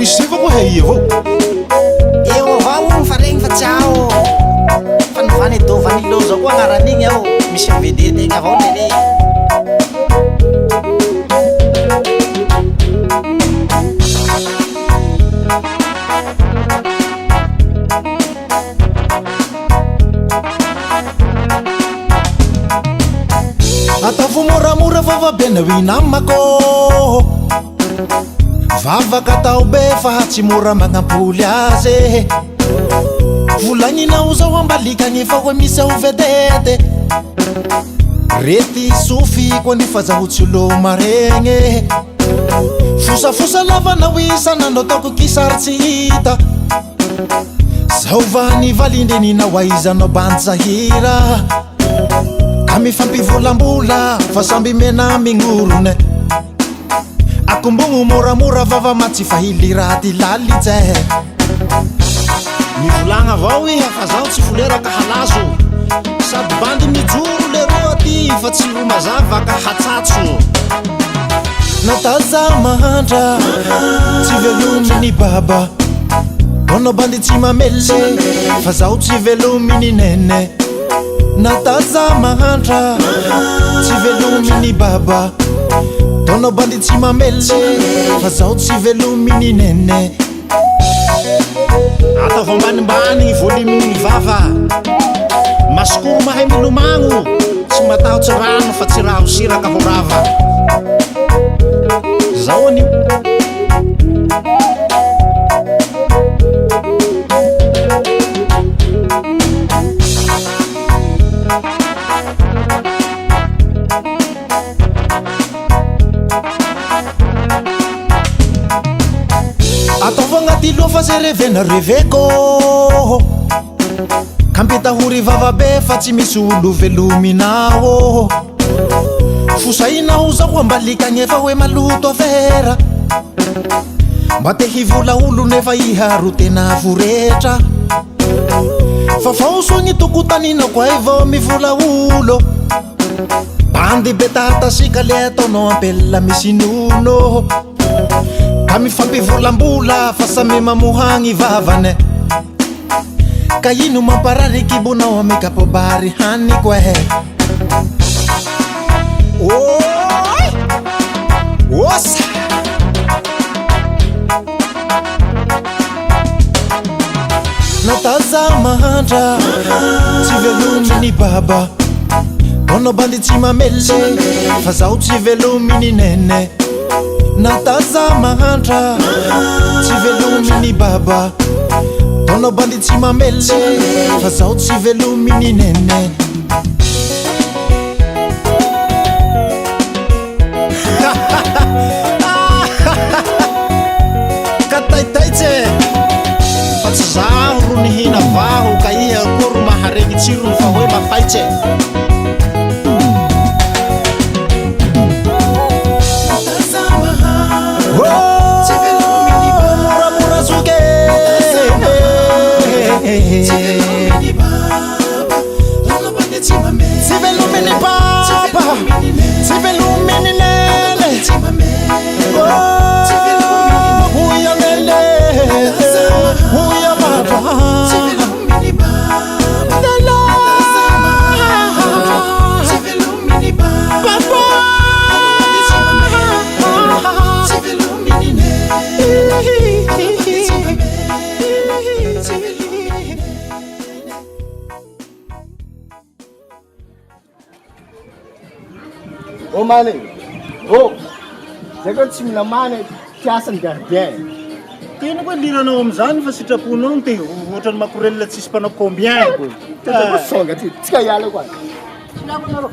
misy fa koa hay avao eo avao fa regny fa tsy ao fa nivany dovany loza koa agnaran'igny ao misy vedety egny avao lele atavo moramora vavabiana oinamako vavaka tao be fa tsy mora magnampoly azy volagninao zao ambalikagny fa hoe misy ao vedety rety sofy koa nefa zaho tsy olo maregny fosafosa lavanao isanandro ataoko kisary tsy hita zao va nivalindreninao aizanao banjahira ka mifampivolambola fa samby mena mignorone akombogno moramora vava matsy fa hiliraty lalitse mivolagna avao iha fa zaho tsy voleraka halazo sady bandy mijoro leroa ty fa tsy ho mazava ka hatsatso nataza mahandra tsy velominy baba onao bandy tsy mamele fa zaho tsy velominy nene nataza mahandra tsy velominy baba onao bandy tsy mamele fa zaho tsy velominy nene atavo ambanimbany voliminy vava masikoro mahay milomagno tsy matahotsy rano fa tsy raha ho siraka ho rava zao anio ataova agnaty loha fa zay revena reveko kampitahory vavabe fa tsy misy olo velominao fosainao zao ambalikagny efa hoe maloto avera mba te hivola olo nefa iharo tena voretra fa faosogny tokotanina koa evao mivola olo bandy betatasika le ataonao ampela misy nono ka mifampivolambola fa samy mamohagny vavane ka ino mamparariky bonao ame kapobary haniko e oi osa nataza mahandra tsy velominy baba onao bandy tsy mamele fa zaho tsy velominy nene nataza mahandra tsy velominy baba onao bandy tsy mamele fa zaho tsy velominy nene kataitaitse fa tsy zaho ro nihina vaho ka iha koa ro maharegny tsirony fa hoe mafaitse si velumini papa si velumini nene huya nene huya baba ô Mané, ô, zay koa tsy mila many piasan'ny gardien. Tena koa liranao am'zany fa sitraponao ny te ohatrany makorelina tsisy mpanao combien koa. Tena koa songa ty, tsika hiala koa. Namana rô.